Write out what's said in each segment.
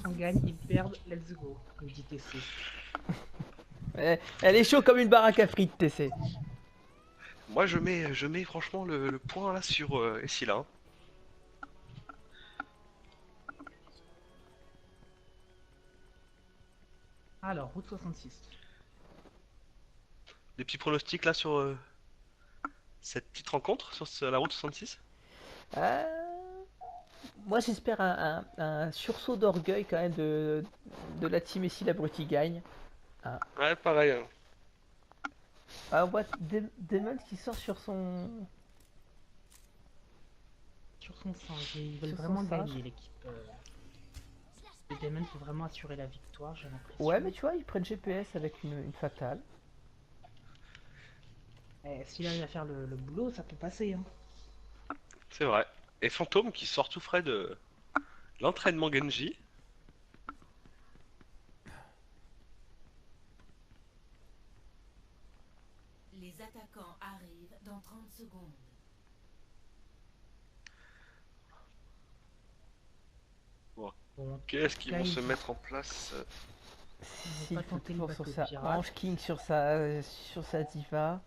on gagne, ils perdent, let's go, me dit TC. Elle est chaud comme une baraque à frites, TC. Moi je mets franchement le point là sur Essila. Hein. Alors, route 66. Des petits pronostics là sur cette petite rencontre sur la route 66. Ah, moi j'espère un sursaut d'orgueil quand même de la team ici, l'abruti gagne. Ouais, pareil. Hein. Ah, what Demon qui sort sur son... Sur son singe, ils veulent Sur son vraiment singe. gagner l'équipe. Les Demons veulent vraiment assurer la victoire, j'ai l'impression. Ouais, mais tu vois, ils prennent GPS avec une fatale. S'il arrive à faire le boulot, ça peut passer. Hein. C'est vrai. Et Fantôme qui sort tout frais de l'entraînement Genji. Les attaquants arrivent dans 30 secondes. Bon, Qu'est-ce qu'ils vont Là, se ils- mettre en place S'il pas faut tenter le toujours bateau sur sa pirate. Ange King sur sa diva.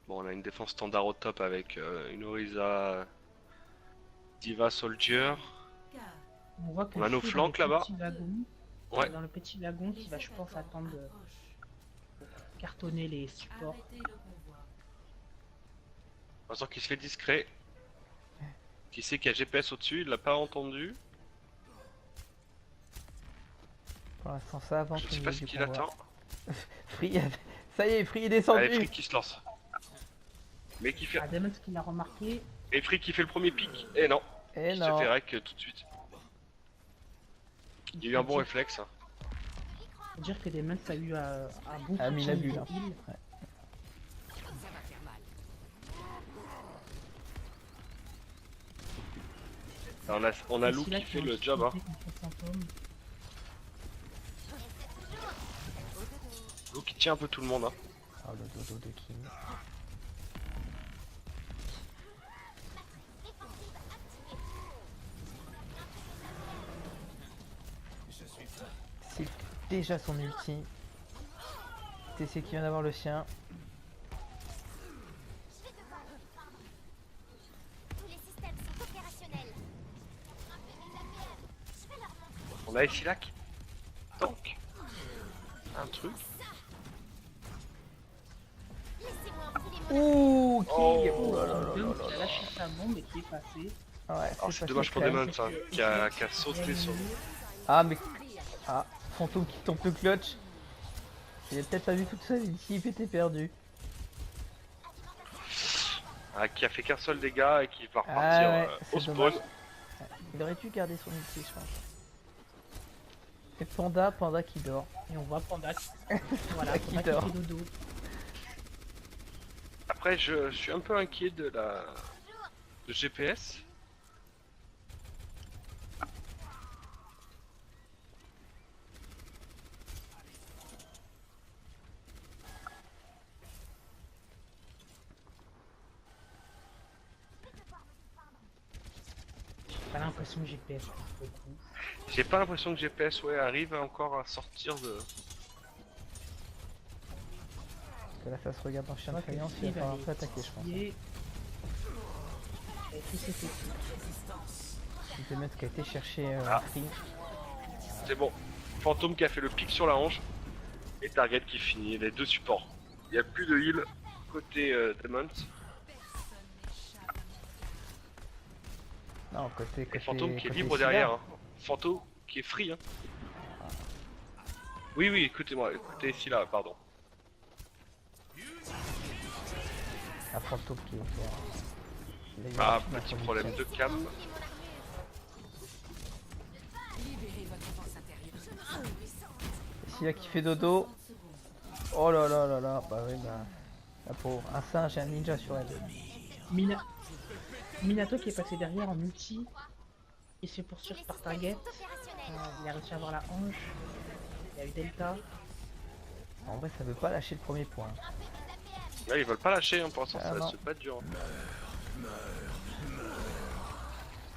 Bon, on a une défense standard au top avec une Oriza, Diva, Soldier. On voit que On a nos Free dans flancs le là-bas. petit wagon, Ouais. Dans le petit wagon qui va, je pense, attendre de cartonner les supports. Arrêtez le convoi. On sent qu'il se fait discret. Qui sait qu'il y a GPS au-dessus, il l'a pas entendu. Pour l'instant, ça avance. Je au sais niveau pas ce du qu'il convoi. attend. Free, ça y est, Free est descendu. Allez, Frick qui se lance. Mais qui fait. Ah, Demons qui l'a remarqué. Et Frick qui fait le premier pic. Et non, Et qui non. se fait rec tout de suite. Il y a eu un bon réflexe. Hein. Faut dire que Demons a eu un bon Ah, mais il a soutien vu, là. de heal. Ouais. Alors, on a Et Lou celui-là qui fait a le un job. Hein. petit contre Fantôme. Lou qui tient un peu tout le monde. Hein. Oh, le dodo de King. C'est déjà son ulti. TC qui vient d'avoir le sien. Tous les systèmes sont opérationnels. On a Essilac. Tank. Un truc. Laissez-moi enfiler mon Ouh, King. Oh. Oh là là là Demons là qui a là. lâché sa bombe et qui est passé. Ouais, Alors c'est c'est passé dommage pour crème. Demon ça, qui a sauté sur. Ah, mais... Ah, Fantôme qui tombe le clutch. Il a peut-être pas vu toute sa équipe était perdue. Ah, qui a fait qu'un seul dégât et qui va repartir Ah ouais, au c'est spawn. dommage. Il aurait dû garder son ulti, je pense. Et Panda qui dort. Et on voit Panda qui... voilà, Qui Panda qui dort. fait dodo. Après, je suis un peu inquiet de la de GPS. J'ai pas l'impression que GPS pour le coup. J'ai pas l'impression que GPS arrive encore à sortir de. Parce que là, ça se regarde en chien de Je vois que faïence, il Steve va falloir allait s'attaquer, je pense. skier. Et tout s'est fait. Le mec qui a été chercher Ah. Free. C'est bon. Fantôme qui a fait le pic sur la hanche. Et Target qui finit les deux supports. Il n'y a plus de heal côté Demons. Non, côté Et Fantôme qui est côté libre Scylla. derrière. Hein. Fantôme qui est free. Hein. Oui, oui, écoutez-moi, écoutez ici là, pardon. Un Fantôme qui va faire... Il a eu Ah, un petit petit match problème nickel. de cam. Libérez votre force intérieure. Scylla qui fait dodo. Oh là là là là, bah oui, bah... La pauvre. Un singe et un ninja sur elle. Minato qui est passé derrière en multi. Il se fait poursuivre Les par systèmes Target. sont opérationnels. Il a réussi à avoir la hanche. Il a eu Delta. En vrai, ça veut pas lâcher le premier point. Là, ils veulent pas lâcher hein, pour l'instant, Ah, ça non. se pas dur. Hein.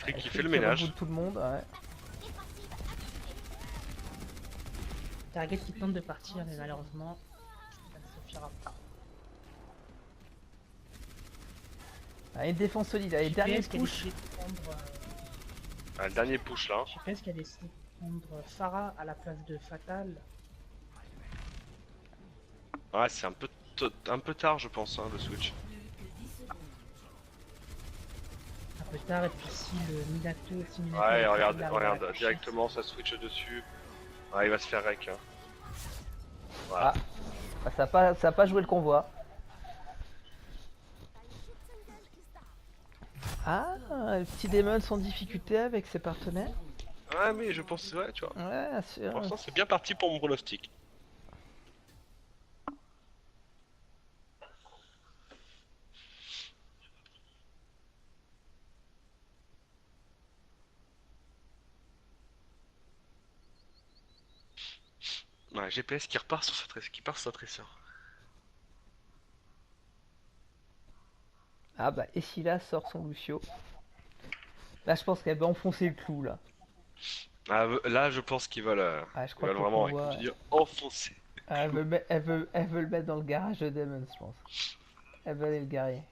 Frick qui Frick fait le qui ménage. reboot tout le monde, ouais. Défensive activée. Target qui tente de partir, mais malheureusement, ça ne suffira pas. Allez, une défense solide, allez, dernier GPS qui a push. décidé de prendre, Un dernier push là. GPS qui a décidé de prendre Pharah à la place de Fatal. Ouais, c'est un peu tard, je pense, hein, le switch. Plus que 10 secondes. Un peu tard, et puis si le Minato, si Minato Ouais, arrive regarde, à regarde, la chasse, directement ça switch dessus. Ouais, il va se faire rec. Hein. Voilà. Ah, ça a pas joué le convoi. Ah, le petit Demon en difficulté avec ses partenaires. Ouais, mais je pense, ouais, tu vois. Ouais, sûr. Pour l'instant, c'est bien parti pour mon pronostic. Ouais, GPS qui repart sur sa tresseur. Ah bah, Essila sort son Lucio. Là, je pense qu'elle va enfoncer le clou, là. Ah, là, je pense qu'ils veulent, Ah, je ils crois veulent que le vraiment, convoi, comme tu dis, enfoncer. Ah, elle veut le mettre dans le garage de Demon, je pense. Elle veut aller le garer.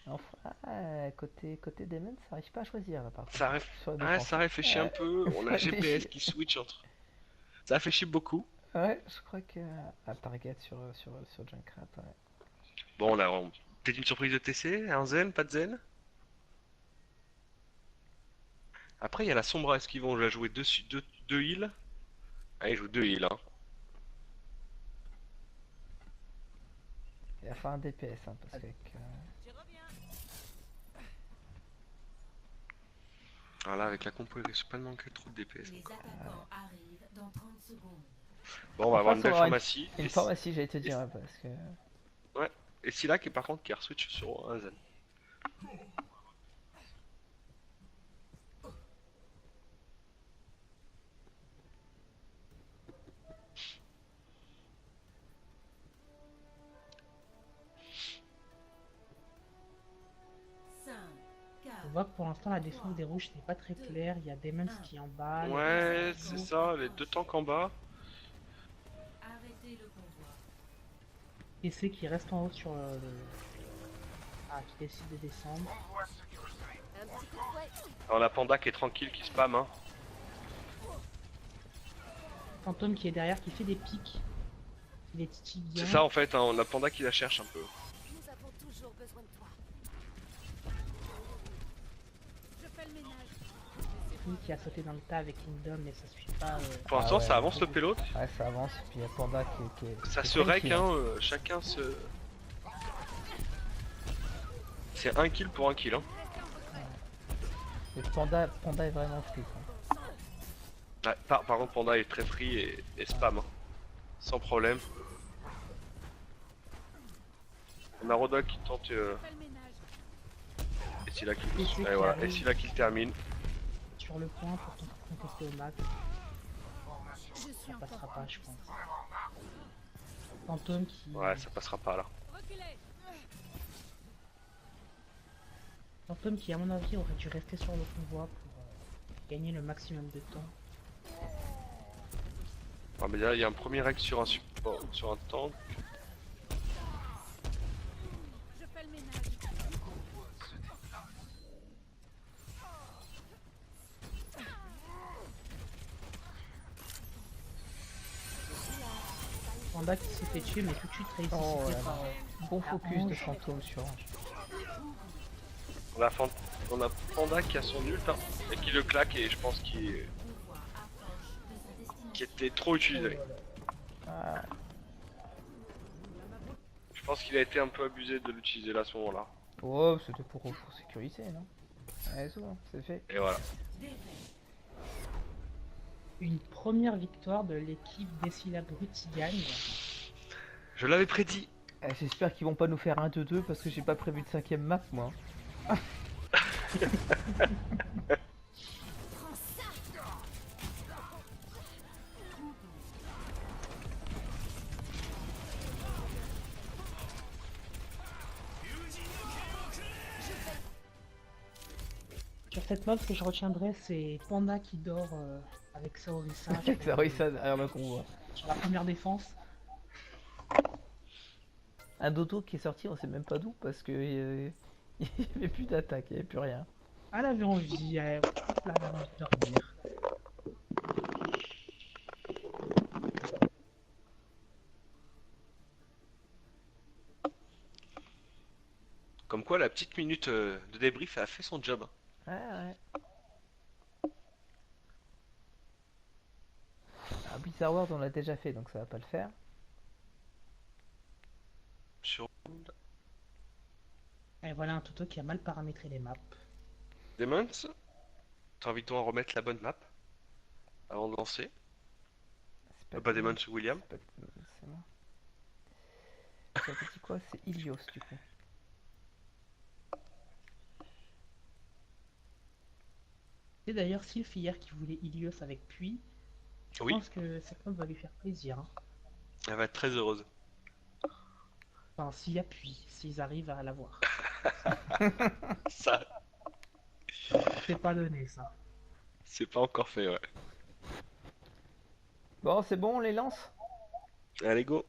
Enfin, côté Demon, ça arrive pas à choisir, là, par contre. Ça, Sur la ouais, défense. ça réfléchit un peu. On a Ça GPS réfléchit. qui switch entre. Ça réfléchit beaucoup. Ouais, je crois que... Ah, target sur Junkrat, ouais. Bon, peut-être une surprise de TC, un zen, pas de zen. Après, il y a la Sombra, est-ce qu'ils vont la jouer deux heals? Ah, ils jouent deux heals, hein. Il va faire un DPS, hein, parce qu'avec... Alors là, avec la compo, il risque pas de manquer trop de DPS. Les attaquants arrivent dans 30 secondes. Bon, on va avoir Enfin, une ça belle aura pharmacie. Une pharmacie, j'allais te dire, ouais, parce que... Et Scylla qui, par contre, qui a switch sur un zen. On voit que pour l'instant la défense des rouges n'est pas très claire, il y a Demons qui est en bas. il y a Ouais, Minato. c'est ça, les deux tanks en bas. Arrêtez le convoi. PC qui reste en haut sur le... Ah, qui décide de descendre. Un petit coup de fouet. Alors la panda qui est tranquille, qui spam, hein. Fantôme qui est derrière, qui fait des pics. Il est titille bien. C'est ça en fait, hein, on a panda qui la cherche un peu. Nous avons toujours besoin de toi. Fou qui a sauté dans le tas avec Kingdom, mais ça suffit pas. Pour Ah l'instant, ouais. ça avance le payload. Ouais, ça avance, puis il y a Panda qui est... Ça qui est se rec, tranquille, hein, chacun se. C'est un kill pour un kill, hein. Et Panda est vraiment free, quoi. Ouais, par contre, Panda est très free et spam, hein. Sans problème. On a Rodok qui tente. Et c'est là qu'il Et c'est et qui voilà, arrive. et c'est là qu'il termine. Sur le point pour contester au max. Ça passera pas, je pense. Fantôme qui. Ouais, ça passera pas là. Fantôme qui, à mon avis, aurait dû rester sur le convoi pour gagner le maximum de temps. Ah, mais là, il y a un premier rec sur un support, sur un tank. Panda qui s'est fait tuer, mais tout de suite réussi Oh, cité ouais, par. Bon focus de Orange. fantôme sur Orange. On a Panda qui a son ult, hein, et qui le claque, et je pense qu'il était trop utilisé. Ah, Je pense qu'il a été un peu abusé de l'utiliser là à ce moment-là. oh, c'était pour sécuriser, non? Ouais, c'est bon, c'est fait. Et voilà. Une première victoire de l'équipe d'Essila Brutigagne. Je l'avais prédit. J'espère qu'ils vont pas nous faire un 2-2 parce que j'ai pas prévu de 5ème map, moi. Sur cette map, ce que je retiendrai, c'est Panda qui dort avec Saorisa Avec ça, oui, ça derrière le convoi. sur la première défense. Un dodo qui est sorti, on sait même pas d'où parce que il y avait plus d'attaque, il y avait plus rien. Elle avait envie, elle avait envie de dormir. Comme quoi, la petite minute de débrief a fait son job. Ouais, ouais. Ah, Blizzard World, on l'a déjà fait, donc ça va pas le faire. Sur Et voilà un tuto qui a mal paramétré les maps. Demons, t'invitons à remettre la bonne map avant de lancer. C'est Pas Demons, William. c'est pas- c'est moi. Ça te dit quoi? C'est Ilios du coup. C'est d'ailleurs Sylph hier qui voulait Ilios avec Puits. Je Oui, pense que cette map va lui faire plaisir. Hein. elle va être très heureuse. Enfin, s'il y a Puits, s'ils arrivent à l'avoir. Ça, C'est pas donné ça. c'est pas encore fait, ouais. Bon, c'est bon, on les lance? Allez, go.